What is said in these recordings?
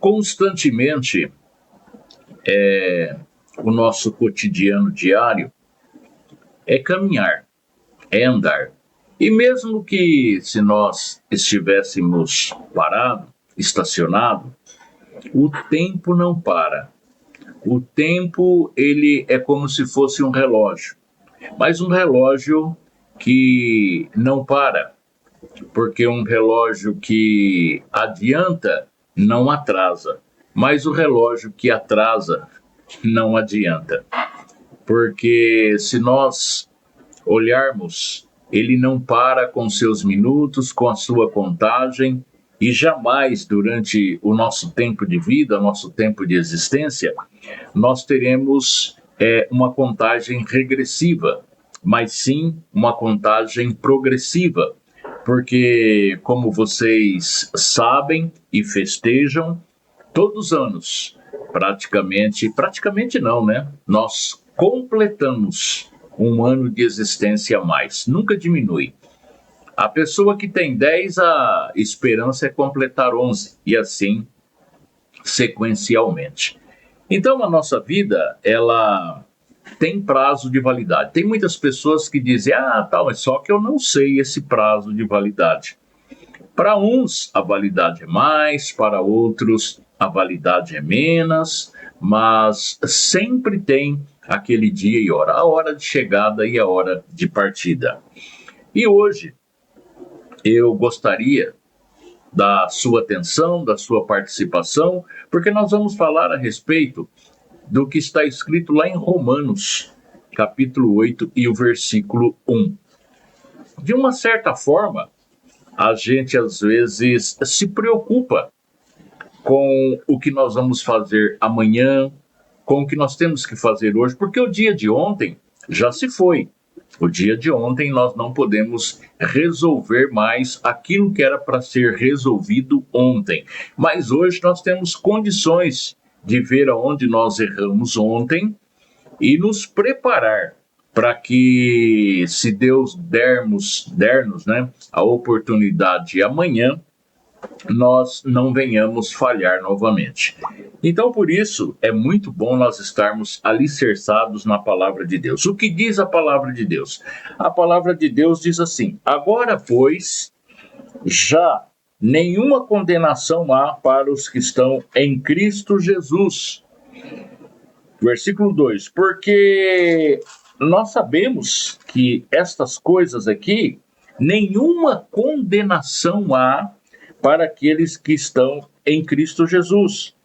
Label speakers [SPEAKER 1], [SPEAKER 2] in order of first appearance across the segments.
[SPEAKER 1] Constantemente, o nosso cotidiano diário é caminhar, é andar. E mesmo que se nós estivéssemos parado, estacionado, o tempo não para. O tempo, ele é como se fosse um relógio, mas um relógio que não para, porque um relógio que adianta não atrasa, mas o relógio que atrasa não adianta, porque se nós olharmos, ele não para com seus minutos, com a sua contagem, e jamais durante o nosso tempo de vida, nosso tempo de existência, nós teremos uma contagem regressiva, mas sim uma contagem progressiva, porque, como vocês sabem e festejam, todos os anos, praticamente não, né? Nós completamos um ano de existência a mais, nunca diminui. A pessoa que tem 10, a esperança é completar 11, e assim sequencialmente. Então, a nossa vida, ela tem prazo de validade. Tem muitas pessoas que dizem, mas só que eu não sei esse prazo de validade. Para uns, a validade é mais, para outros, a validade é menos, mas sempre tem aquele dia e hora, a hora de chegada e a hora de partida. E hoje, eu gostaria da sua atenção, da sua participação, porque nós vamos falar a respeito do que está escrito lá em Romanos, capítulo 8 e o versículo 1. De uma certa forma, a gente às vezes se preocupa com o que nós vamos fazer amanhã, com o que nós temos que fazer hoje, porque o dia de ontem já se foi. O dia de ontem nós não podemos resolver mais aquilo que era para ser resolvido ontem. Mas hoje nós temos condições de ver aonde nós erramos ontem e nos preparar para que, se Deus der-nos, né, a oportunidade amanhã, nós não venhamos falhar novamente. Então, por isso, é muito bom nós estarmos alicerçados na palavra de Deus. O que diz a palavra de Deus? A palavra de Deus diz assim: agora, pois, já nenhuma condenação há para os que estão em Cristo Jesus. Versículo 2: porque nós sabemos que estas coisas aqui, nenhuma condenação há para aqueles que estão em Cristo Jesus.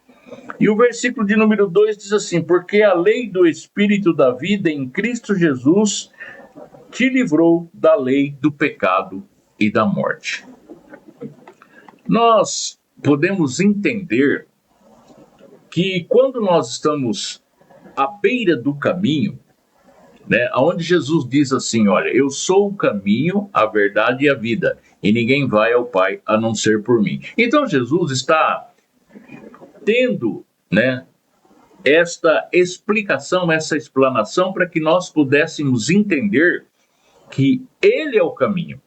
[SPEAKER 1] E o versículo de número 2 diz assim: porque a lei do Espírito da vida em Cristo Jesus te livrou da lei do pecado e da morte. Nós podemos entender que quando nós estamos à beira do caminho, né, onde Jesus diz assim: olha, eu sou o caminho, a verdade e a vida, e ninguém vai ao Pai a não ser por mim. Então Jesus está tendo, né, esta explicação, essa explanação, para que nós pudéssemos entender que Ele é o caminho.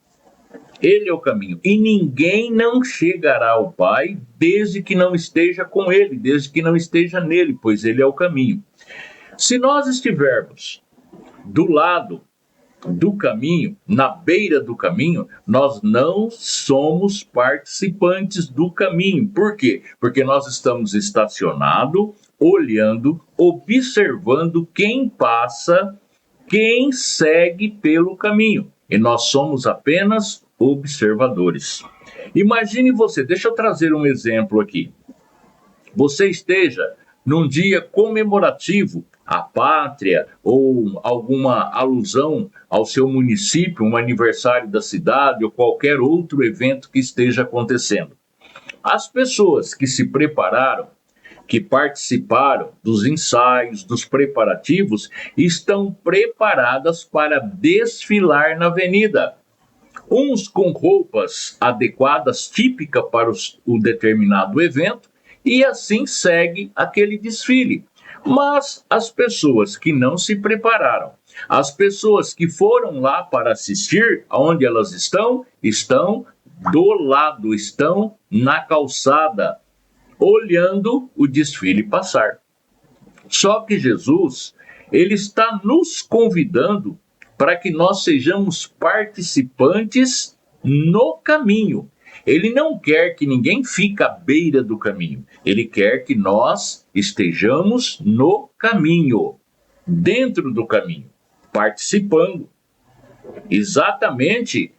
[SPEAKER 1] Ele é o caminho. E ninguém não chegará ao Pai desde que não esteja com Ele, desde que não esteja nele, pois Ele é o caminho. Se nós estivermos do lado do caminho, na beira do caminho, nós não somos participantes do caminho. Por quê? Porque nós estamos estacionados, olhando, observando quem passa, quem segue pelo caminho. E nós somos apenas observadores. Imagine você, deixa eu trazer um exemplo aqui. Você esteja num dia comemorativo à pátria ou alguma alusão ao seu município, um aniversário da cidade ou qualquer outro evento que esteja acontecendo. As pessoas que se prepararam, que participaram dos ensaios, dos preparativos, estão preparadas para desfilar na avenida. Uns com roupas adequadas, típicas para o determinado evento, e assim segue aquele desfile. Mas as pessoas que não se prepararam, as pessoas que foram lá para assistir, onde elas estão? Estão do lado, estão na calçada, olhando o desfile passar. Só que Jesus, ele está nos convidando para que nós sejamos participantes no caminho. Ele não quer que ninguém fique à beira do caminho. Ele quer que nós estejamos no caminho, dentro do caminho, participando. Exatamente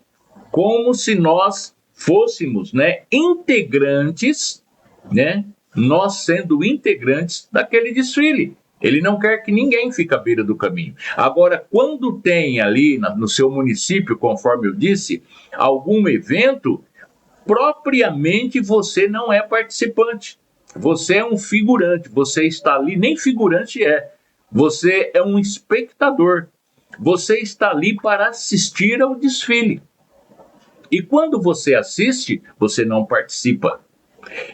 [SPEAKER 1] como se nós fôssemos, integrantes, nós sendo integrantes daquele desfile. Ele não quer que ninguém fique à beira do caminho. Agora, quando tem ali no seu município, conforme eu disse, algum evento, propriamente você não é participante. Você é um figurante, você está ali, nem figurante é. Você é um espectador. Você está ali para assistir ao desfile. E quando você assiste, você não participa.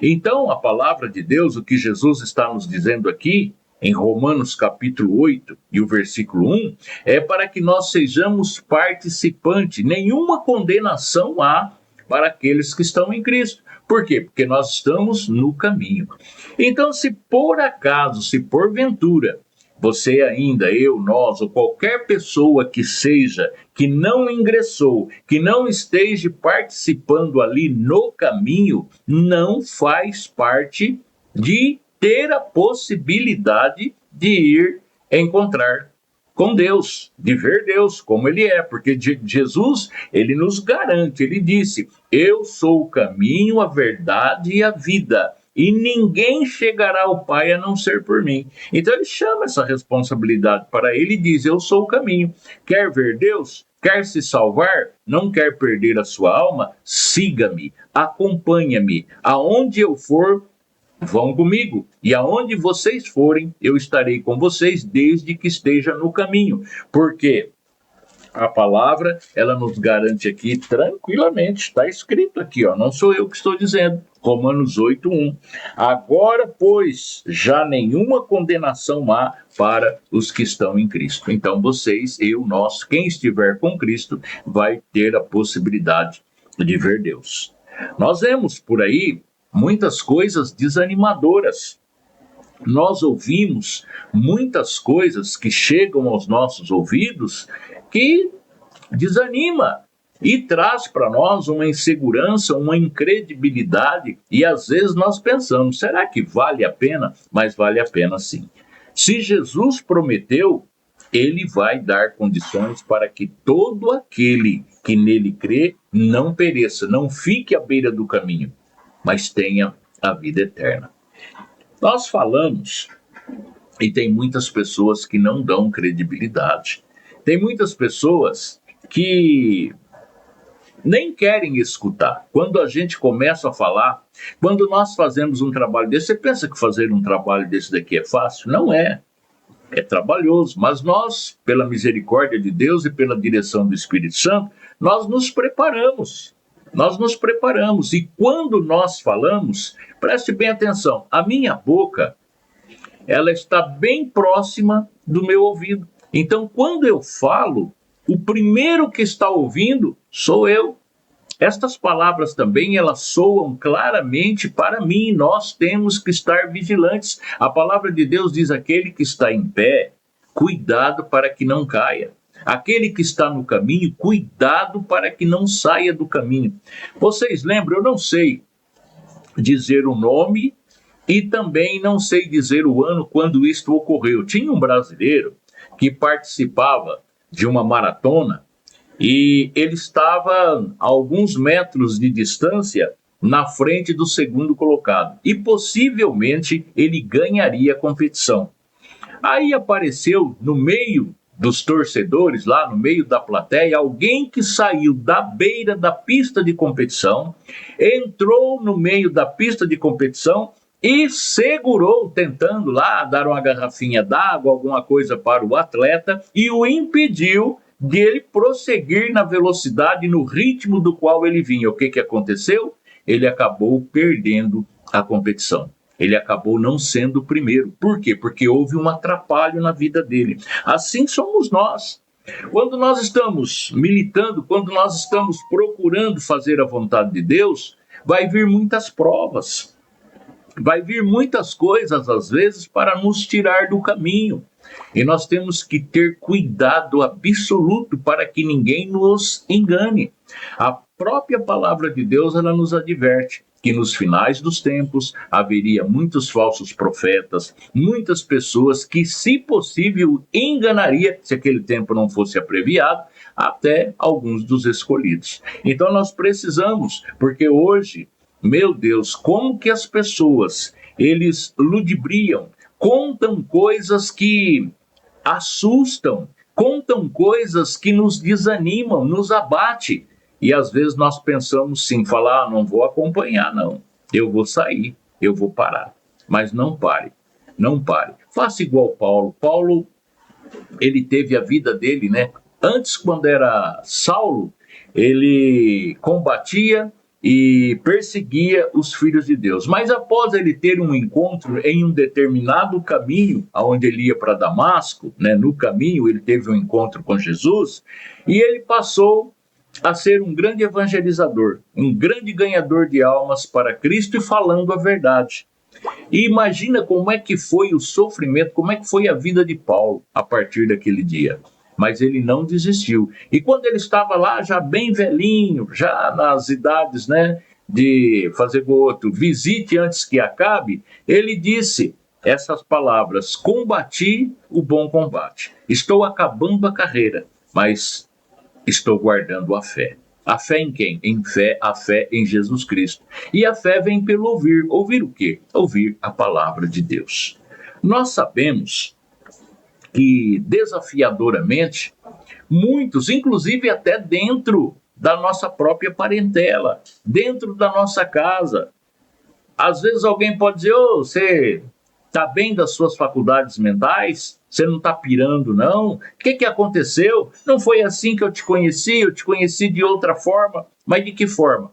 [SPEAKER 1] Então, a palavra de Deus, o que Jesus está nos dizendo aqui, em Romanos capítulo 8 e o versículo 1, é para que nós sejamos participantes. Nenhuma condenação há para aqueles que estão em Cristo. Por quê? Porque nós estamos no caminho. Então, se por acaso, se porventura, você ainda, eu, nós, ou qualquer pessoa que seja, que não ingressou, que não esteja participando ali no caminho, não faz parte de ter a possibilidade de ir encontrar com Deus, de ver Deus como Ele é, porque Jesus, Ele nos garante, Ele disse, eu sou o caminho, a verdade e a vida, e ninguém chegará ao Pai a não ser por mim. Então Ele chama essa responsabilidade para Ele e diz, eu sou o caminho. Quer ver Deus? Quer se salvar? Não quer perder a sua alma? Siga-me, acompanha-me, aonde eu for, vão comigo, e aonde vocês forem, eu estarei com vocês, desde que esteja no caminho, porque a palavra, ela nos garante aqui tranquilamente, está escrito aqui, não sou eu que estou dizendo, Romanos 8:1, agora, pois, já nenhuma condenação há para os que estão em Cristo. Então, vocês, eu, nós, quem estiver com Cristo, vai ter a possibilidade de ver Deus. Nós vemos por aí muitas coisas desanimadoras. Nós ouvimos muitas coisas que chegam aos nossos ouvidos que desanima e traz para nós uma insegurança, uma incredibilidade, e às vezes nós pensamos, será que vale a pena? Mas vale a pena sim. Se Jesus prometeu, Ele vai dar condições para que todo aquele que nele crê não pereça, não fique à beira do caminho, mas tenha a vida eterna. Nós falamos, e tem muitas pessoas que não dão credibilidade. Tem muitas pessoas que nem querem escutar. Quando a gente começa a falar, quando nós fazemos um trabalho desse, você pensa que fazer um trabalho desse daqui é fácil? Não é. É trabalhoso, mas nós, pela misericórdia de Deus e pela direção do Espírito Santo, nós nos preparamos. Nós nos preparamos, e quando nós falamos, preste bem atenção, a minha boca, ela está bem próxima do meu ouvido. Então, quando eu falo, o primeiro que está ouvindo sou eu. Estas palavras também, elas soam claramente para mim, nós temos que estar vigilantes. A palavra de Deus diz, aquele que está em pé, cuidado para que não caia. Aquele que está no caminho, cuidado para que não saia do caminho. Vocês lembram, eu não sei dizer o nome e também não sei dizer o ano quando isto ocorreu. Tinha um brasileiro que participava de uma maratona e ele estava a alguns metros de distância na frente do segundo colocado. E possivelmente ele ganharia a competição. Aí apareceu no meio dos torcedores, lá no meio da plateia, alguém que saiu da beira da pista de competição, entrou no meio da pista de competição e segurou, tentando lá dar uma garrafinha d'água, alguma coisa para o atleta, e o impediu de ele prosseguir na velocidade, no ritmo do qual ele vinha. O que aconteceu? Ele acabou perdendo a competição. Ele acabou não sendo o primeiro. Por quê? Porque houve um atrapalho na vida dele. Assim somos nós. Quando nós estamos militando, quando nós estamos procurando fazer a vontade de Deus, vai vir muitas provas. Vai vir muitas coisas, às vezes, para nos tirar do caminho. E nós temos que ter cuidado absoluto para que ninguém nos engane. A própria palavra de Deus, ela nos adverte que nos finais dos tempos haveria muitos falsos profetas, muitas pessoas que, se possível, enganaria, se aquele tempo não fosse abreviado, até alguns dos escolhidos. Então nós precisamos, porque hoje, meu Deus, como que as pessoas, eles ludibriam, contam coisas que assustam, contam coisas que nos desanimam, nos abate. E às vezes nós pensamos sim, falar, não vou acompanhar não, eu vou sair, eu vou parar. Mas não pare, não pare. Faça igual Paulo. Paulo, ele teve a vida dele, né? Antes, quando era Saulo, ele combatia e perseguia os filhos de Deus. Mas após ele ter um encontro em um determinado caminho, onde ele ia para Damasco, né, no caminho ele teve um encontro com Jesus, e ele passou a ser um grande evangelizador, um grande ganhador de almas para Cristo e falando a verdade. E imagina como é que foi o sofrimento, como é que foi a vida de Paulo a partir daquele dia. Mas ele não desistiu. E quando ele estava lá, já bem velhinho, já nas idades, né, de fazer o outro, visite antes que acabe, ele disse essas palavras: combati o bom combate, estou acabando a carreira, mas estou guardando a fé. A fé em quem? A fé em Jesus Cristo. E a fé vem pelo ouvir. Ouvir o quê? Ouvir a palavra de Deus. Nós sabemos que desafiadoramente, muitos, inclusive até dentro da nossa própria parentela, dentro da nossa casa, às vezes alguém pode dizer: ô, você está bem das suas faculdades mentais? Você não está pirando, não? O que aconteceu? Não foi assim que eu te conheci de outra forma. Mas de que forma?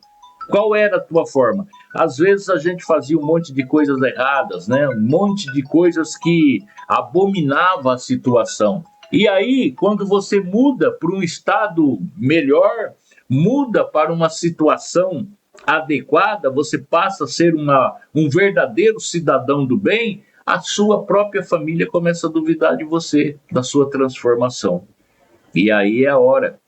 [SPEAKER 1] Qual era a tua forma? Às vezes a gente fazia um monte de coisas erradas, né? Um monte de coisas que abominava a situação. E aí, quando você muda para um estado melhor, muda para uma situação adequada, você passa a ser um verdadeiro cidadão do bem, a sua própria família começa a duvidar de você, da sua transformação. E aí é a hora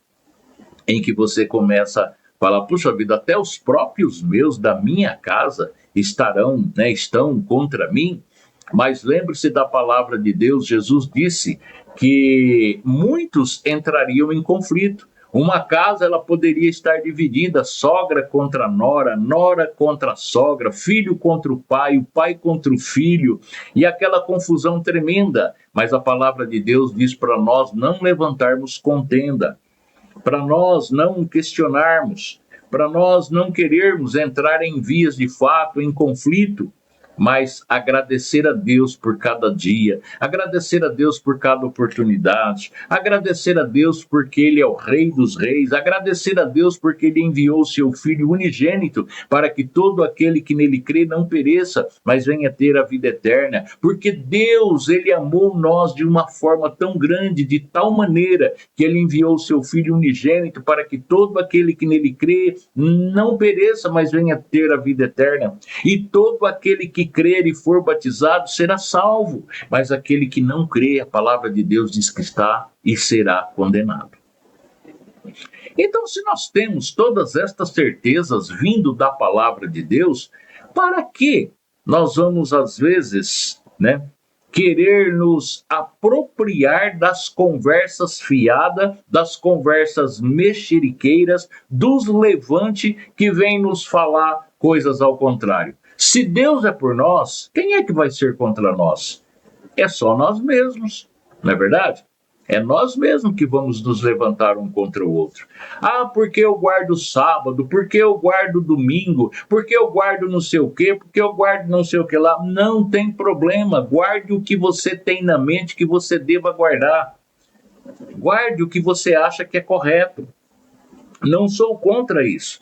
[SPEAKER 1] em que você começa a falar: puxa vida, até os próprios meus da minha casa estão contra mim. Mas lembre-se da palavra de Deus. Jesus disse que muitos entrariam em conflito. Uma casa, ela poderia estar dividida: sogra contra nora, nora contra sogra, filho contra o pai contra o filho, e aquela confusão tremenda. Mas a palavra de Deus diz para nós não levantarmos contenda, para nós não questionarmos, para nós não querermos entrar em vias de fato, em conflito, mas agradecer a Deus por cada dia, agradecer a Deus por cada oportunidade, agradecer a Deus porque Ele é o Rei dos Reis, agradecer a Deus porque Ele enviou o seu Filho unigênito para que todo aquele que nele crê não pereça, mas venha ter a vida eterna, porque Deus, Ele amou nós de uma forma tão grande, de tal maneira, que Ele enviou o seu Filho unigênito para que todo aquele que nele crê não pereça, mas venha ter a vida eterna. E todo aquele que crer e for batizado será salvo, mas aquele que não crê, a palavra de Deus diz que está e será condenado. Então, se nós temos todas estas certezas vindo da palavra de Deus, para que nós vamos, às vezes, querer nos apropriar das conversas fiadas, das conversas mexeriqueiras, dos levante que vem nos falar coisas ao contrário? Se Deus é por nós, quem é que vai ser contra nós? É só nós mesmos, não é verdade? É nós mesmos que vamos nos levantar um contra o outro. Ah, porque eu guardo sábado, porque eu guardo domingo, porque eu guardo não sei o quê, porque eu guardo não sei o que lá. Não tem problema, guarde o que você tem na mente que você deva guardar. Guarde o que você acha que é correto. Não sou contra isso.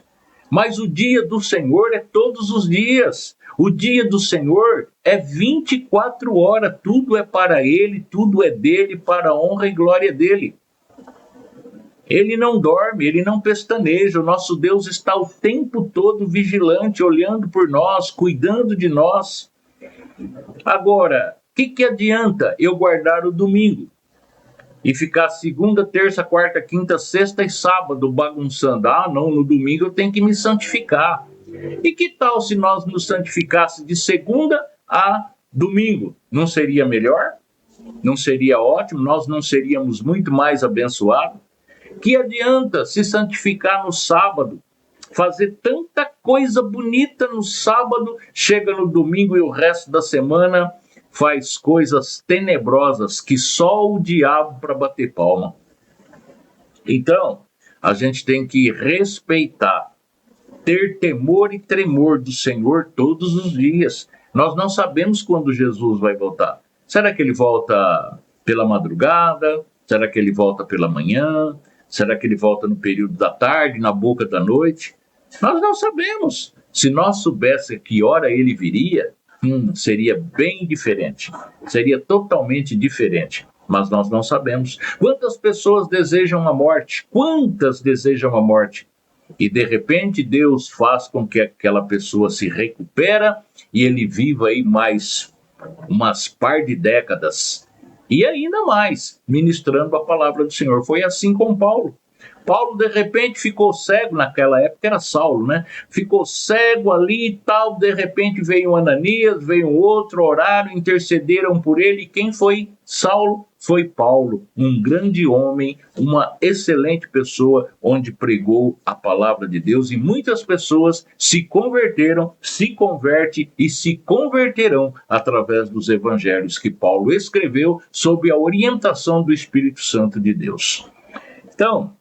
[SPEAKER 1] Mas o dia do Senhor é todos os dias. O dia do Senhor é 24 horas. Tudo é para Ele, tudo é dele, para a honra e glória dele. Ele não dorme, ele não pestaneja. O nosso Deus está o tempo todo vigilante, olhando por nós, cuidando de nós. Agora, o que adianta eu guardar o domingo e ficar segunda, terça, quarta, quinta, sexta e sábado bagunçando? Ah, não, no domingo eu tenho que me santificar. E que tal se nós nos santificássemos de segunda a domingo? Não seria melhor? Não seria ótimo? Nós não seríamos muito mais abençoados? Que adianta se santificar no sábado, fazer tanta coisa bonita no sábado, chega no domingo e o resto da semana faz coisas tenebrosas que só o diabo para bater palma. Então, a gente tem que respeitar, ter temor e tremor do Senhor todos os dias. Nós não sabemos quando Jesus vai voltar. Será que ele volta pela madrugada? Será que ele volta pela manhã? Será que ele volta no período da tarde, na boca da noite? Nós não sabemos. Se nós soubéssemos a que hora ele viria, seria bem diferente. Seria totalmente diferente. Mas nós não sabemos. Quantas pessoas desejam a morte? Quantas desejam a morte? E de repente Deus faz com que aquela pessoa se recupera e ele viva aí mais umas par de décadas. E ainda mais, ministrando a palavra do Senhor. Foi assim com Paulo. Paulo, de repente, ficou cego, naquela época era Saulo, né? Ficou cego ali e tal, de repente veio Ananias, veio outro, oraram, intercederam por ele. E quem foi Saulo? Foi Paulo, um grande homem, uma excelente pessoa, onde pregou a palavra de Deus. E muitas pessoas se converteram, se convertem e se converterão através dos evangelhos que Paulo escreveu sob a orientação do Espírito Santo de Deus. Então,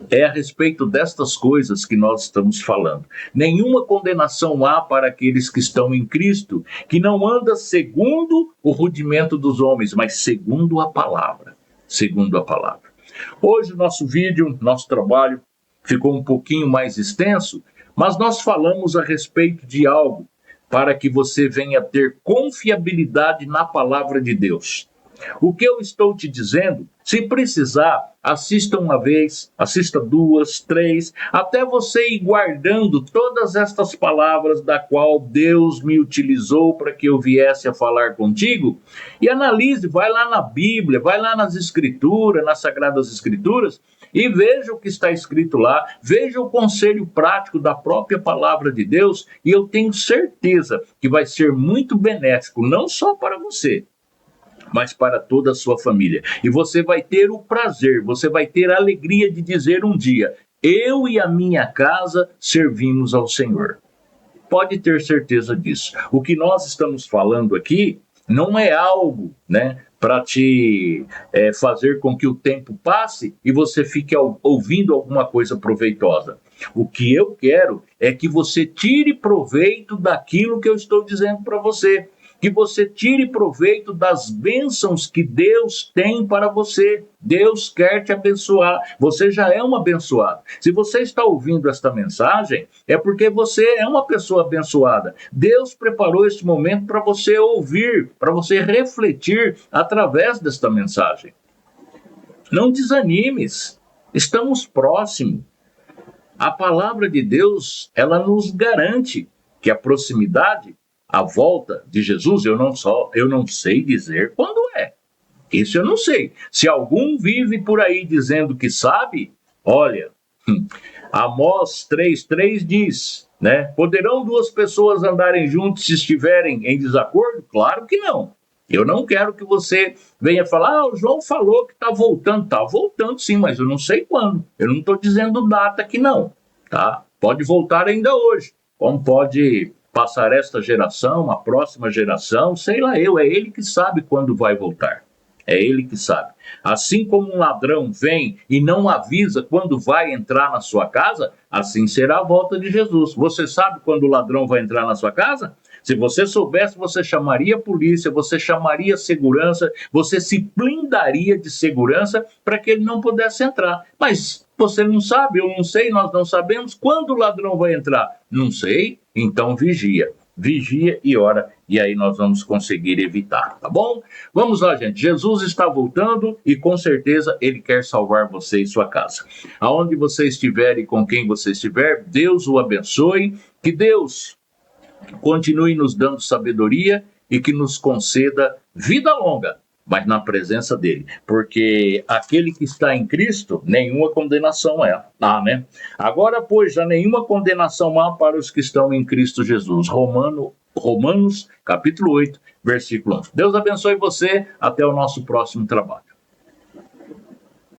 [SPEAKER 1] é a respeito destas coisas que nós estamos falando. Nenhuma condenação há para aqueles que estão em Cristo, que não anda segundo o rudimento dos homens, mas segundo a palavra. Segundo a palavra. Hoje o nosso vídeo, nosso trabalho, ficou um pouquinho mais extenso, mas nós falamos a respeito de algo para que você venha ter confiabilidade na palavra de Deus. O que eu estou te dizendo, se precisar, assista uma vez, assista duas, três, até você ir guardando todas estas palavras da qual Deus me utilizou para que eu viesse a falar contigo, e analise, vai lá na Bíblia, vai lá nas Escrituras, nas Sagradas Escrituras, e veja o que está escrito lá, veja o conselho prático da própria palavra de Deus, e eu tenho certeza que vai ser muito benéfico, não só para você, mas para toda a sua família. E você vai ter o prazer, você vai ter a alegria de dizer um dia: eu e a minha casa servimos ao Senhor. Pode ter certeza disso. O que nós estamos falando aqui não é algo, para te fazer com que o tempo passe e você fique ouvindo alguma coisa proveitosa. O que eu quero é que você tire proveito daquilo que eu estou dizendo para você. Que você tire proveito das bênçãos que Deus tem para você. Deus quer te abençoar. Você já é um abençoado. Se você está ouvindo esta mensagem, é porque você é uma pessoa abençoada. Deus preparou este momento para você ouvir, para você refletir através desta mensagem. Não desanimes. Estamos próximos. A palavra de Deus, ela nos garante que a proximidade, a volta de Jesus, eu não sei dizer quando é. Isso eu não sei. Se algum vive por aí dizendo que sabe, olha, Amós 3:3 diz, poderão duas pessoas andarem juntas se estiverem em desacordo? Claro que não. Eu não quero que você venha falar, o João falou que está voltando. Está voltando sim, mas eu não sei quando. Eu não estou dizendo data aqui não, tá? Pode voltar ainda hoje, como pode passar esta geração, a próxima geração, sei lá eu, é ele que sabe quando vai voltar. É ele que sabe. Assim como um ladrão vem e não avisa quando vai entrar na sua casa, assim será a volta de Jesus. Você sabe quando o ladrão vai entrar na sua casa? Se você soubesse, você chamaria a polícia, você chamaria a segurança, você se blindaria de segurança para que ele não pudesse entrar. Mas você não sabe, eu não sei, nós não sabemos quando o ladrão vai entrar. Não sei, então vigia. vigia e ora, e aí nós vamos conseguir evitar, tá bom? Vamos lá, gente. Jesus está voltando e com certeza Ele quer salvar você e sua casa. Aonde você estiver e com quem você estiver, Deus o abençoe, que Deus continue nos dando sabedoria e que nos conceda vida longa, mas na presença dele, porque aquele que está em Cristo, nenhuma condenação há, né? Agora, pois, já nenhuma condenação há para os que estão em Cristo Jesus. Romanos, capítulo 8, versículo 1. Deus abençoe você, até o nosso próximo trabalho.